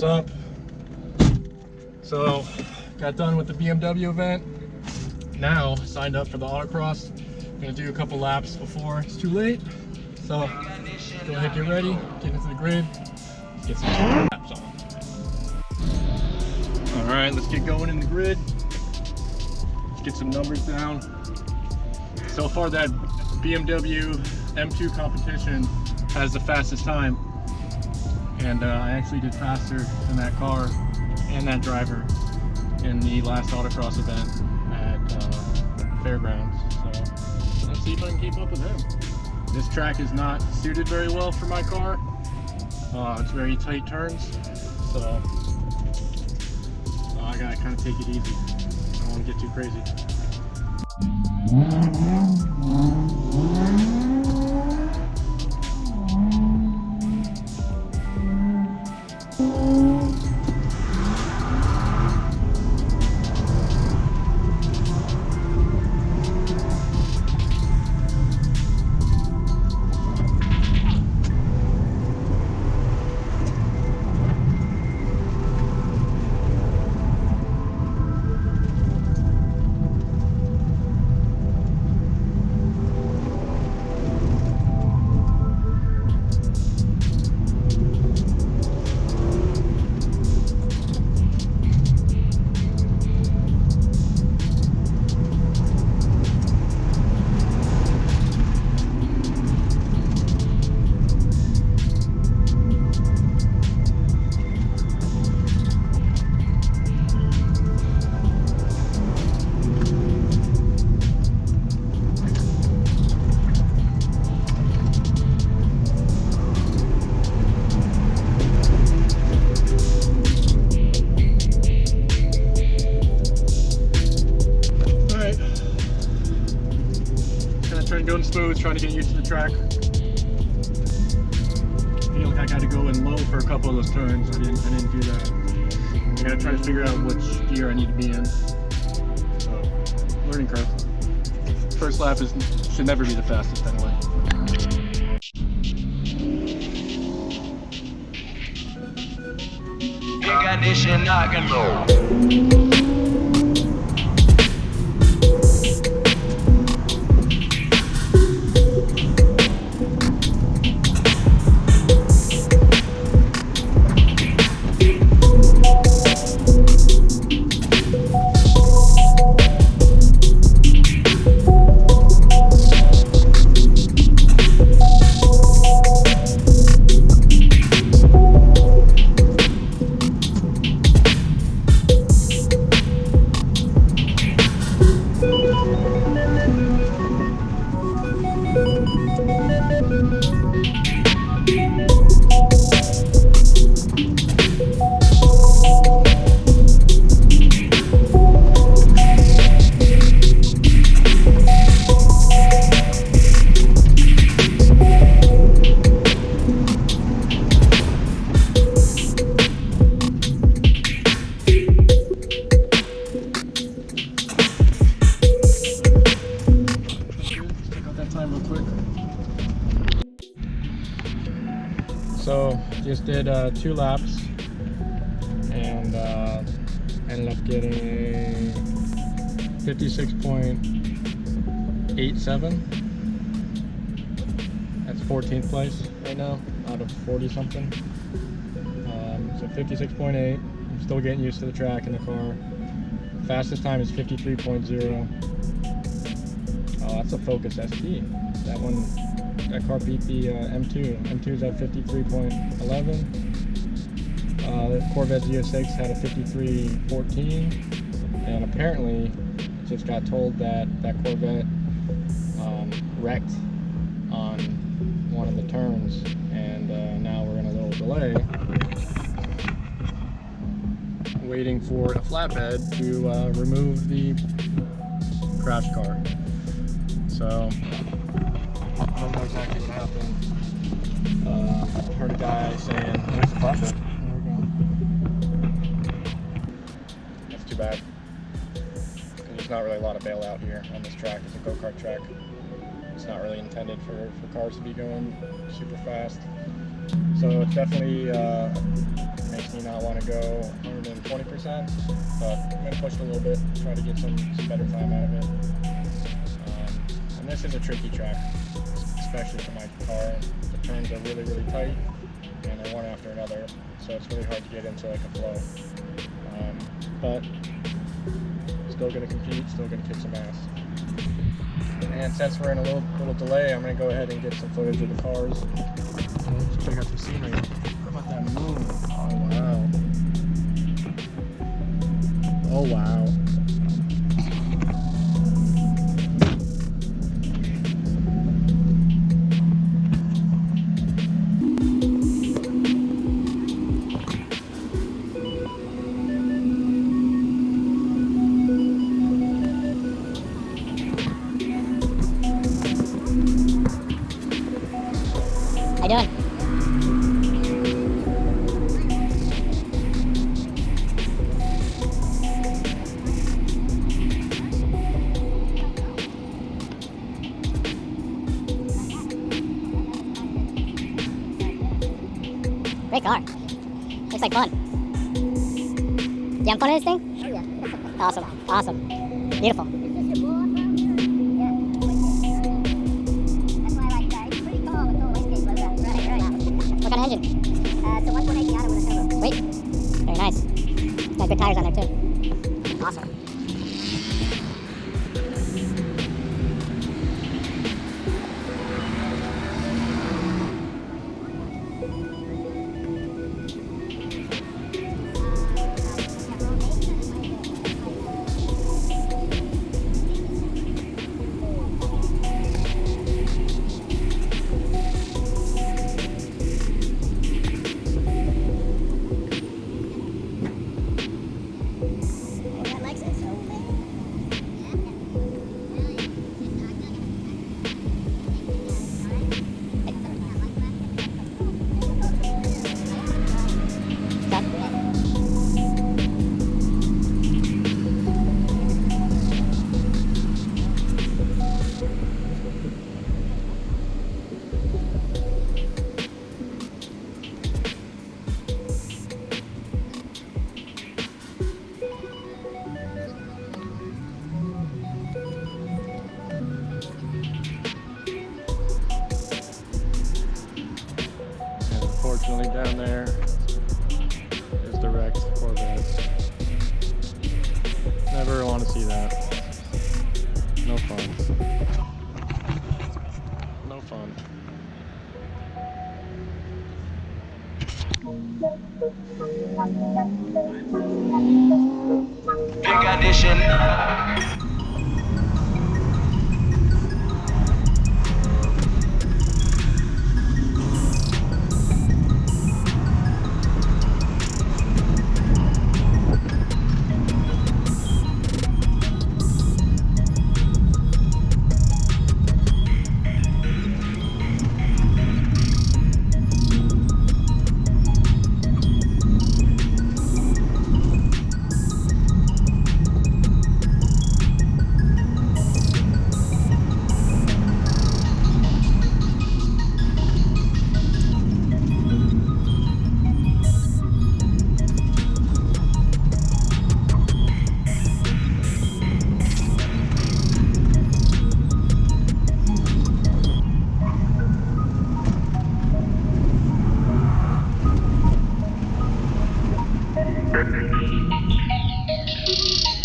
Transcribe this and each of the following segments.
What's up? So, got done with the BMW event. Now, signed up for the autocross. Gonna do a couple laps before it's too late. So, go ahead, get ready, get into the grid, get some laps on. Alright, let's get going in the grid. Let's get some numbers down. So far, that BMW M2 competition has the fastest time. And I actually did faster than that car and that driver in the last autocross event at Fairgrounds. So let's see if I can keep up with him. This track is not suited very well for my car. It's very tight turns, so I gotta kind of take it easy. I don't want to get too crazy. Going smooth, trying to get used to the track. I feel like I got to go in low for a couple of those turns. I didn't do that. I got to try to figure out which gear I need to be in. So, learning curve. First lap should never be the fastest anyway. You got this shit knocking low. So just did 2 laps and ended up getting 56.87. That's 14th place right now out of 40 something. So 56.8. I'm still getting used to the track and the car. Fastest time is 53.0. Oh, that's a Focus ST. That car beat the M2. M2's at 53.11. The Corvette Z06 had a 53.14, and apparently just got told that Corvette wrecked on one of the turns, and now we're in a little delay, waiting for a flatbed to remove the crash car. So I don't know exactly what happened. Heard a guy saying, "Where's the flatbed?" There we go. That's too bad. There's not really a lot of bailout here on this track. It's a go-kart track. It's not really intended for cars to be going super fast. So it's definitely makes makes me not want to go 120%, but I'm going to push it a little bit, try to get some better time out of it. And this is a tricky track, especially for my car. The turns are really, really tight, and they're one after another, so it's really hard to get into like a flow. But still going to compete, still going to kick some ass. And since we're in a little delay, I'm going to go ahead and get some footage of the cars. Let's check out some scenery. How about that moon? Oh wow. Oh wow. How you doing? Great car. Looks like fun. You having fun in this thing? Oh yeah. Awesome. Awesome. Beautiful. Is this your blow-up, bro? Yeah. That's why I like that. It's pretty calm with no wastegate like that. Right. What kind of engine? It's a 1.8 Miata with a turbo. Sweet. Very nice. Got good tires on there too. Awesome. Unfortunately, down there is the wrecked Corvette. Never want to see that. No fun. No fun. Big addition.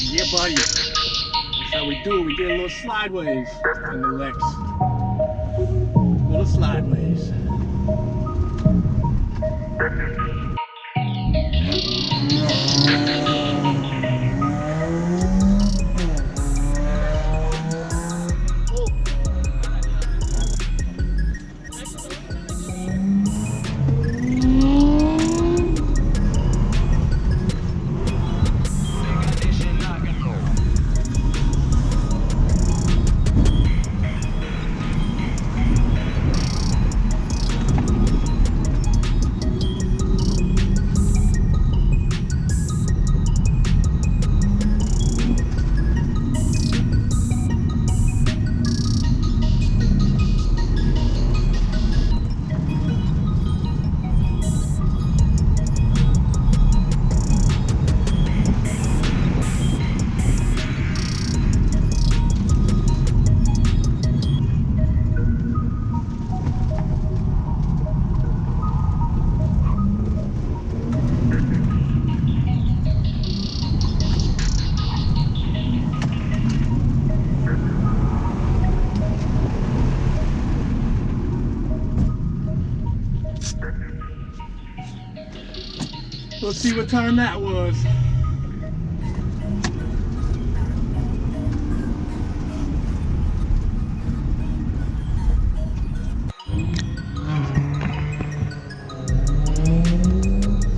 Yeah, buddy. That's how we do it. We get a little slideways in the Lex. Little slideways. Let's see what time that was.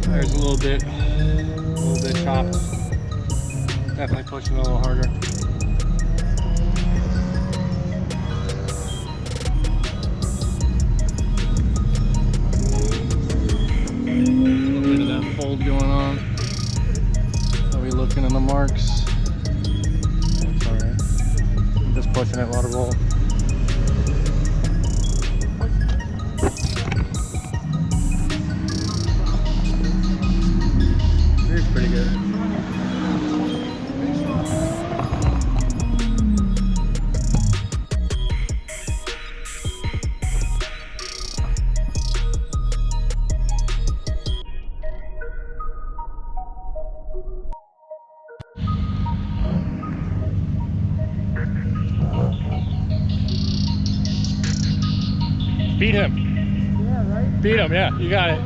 There's a little bit chopped. Definitely pushing a little harder. Fold going on. Are we looking at the marks? That's alright. I'm just pushing it, let it roll. It's pretty good. Beat him. Yeah, right? Beat him, yeah, you got it.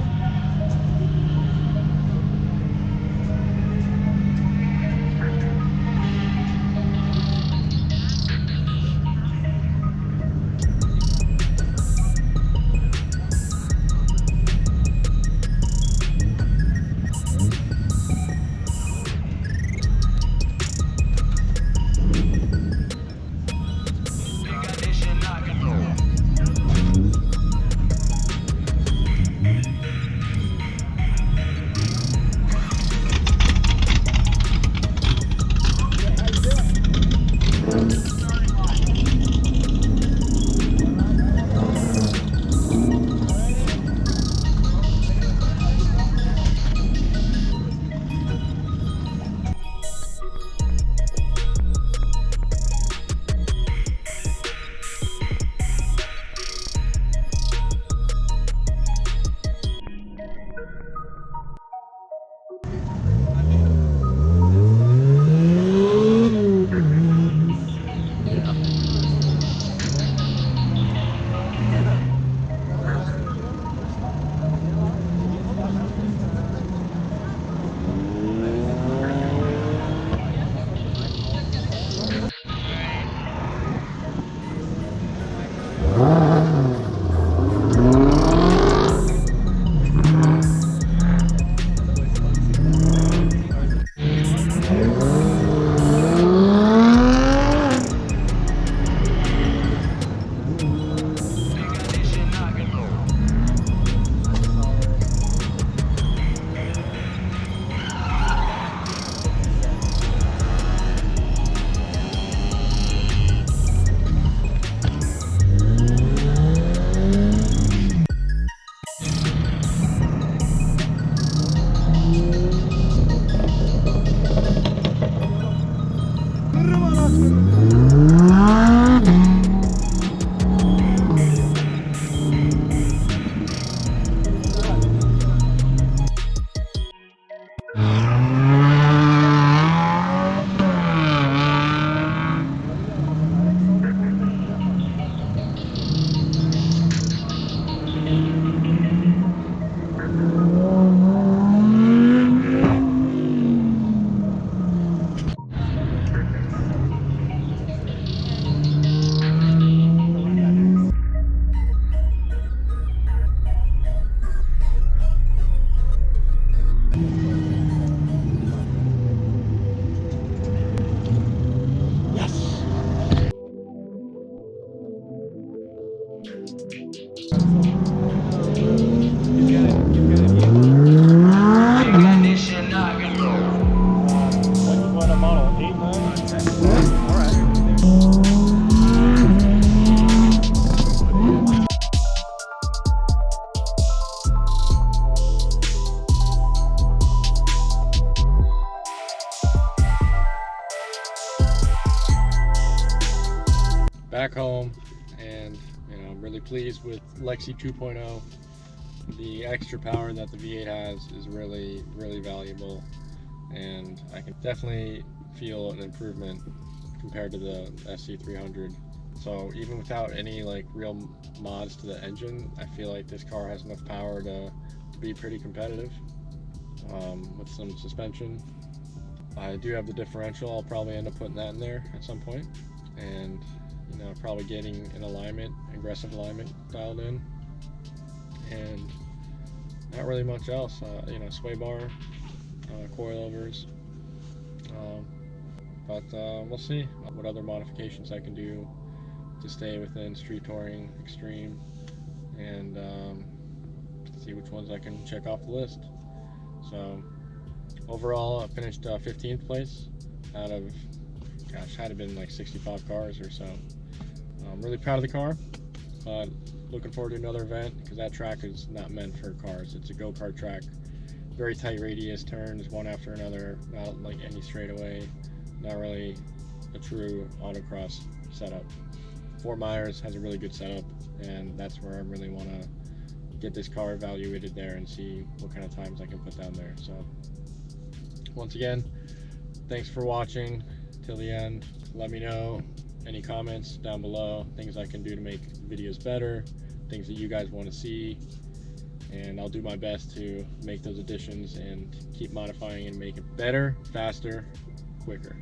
Back home, and I'm really pleased with Lexi 2.0. The extra power that the V8 has is really valuable, and I can definitely feel an improvement compared to the SC300. So even without any like real mods to the engine, I feel like this car has enough power to be pretty competitive. with some suspension. I do have the differential. I'll probably end up putting that in there at some point, and you know, probably getting an alignment, aggressive alignment dialed in, and not really much else. You know, sway bar, coilovers, but we'll see what other modifications I can do to stay within street touring extreme, and see which ones I can check off the list. So overall, I finished 15th place out of, gosh, had to been like 65 cars or so. I'm really proud of the car, but looking forward to another event, because that track is not meant for cars. It's a go-kart track, very tight radius, turns one after another, not like any straightaway, not really a true autocross setup. Fort Myers has a really good setup, and that's where I really want to get this car evaluated there and see what kind of times I can put down there. So once again, thanks for watching till the end. Let me know any comments down below, things I can do to make videos better, things that you guys want to see, and I'll do my best to make those additions and keep modifying and make it better, faster, quicker.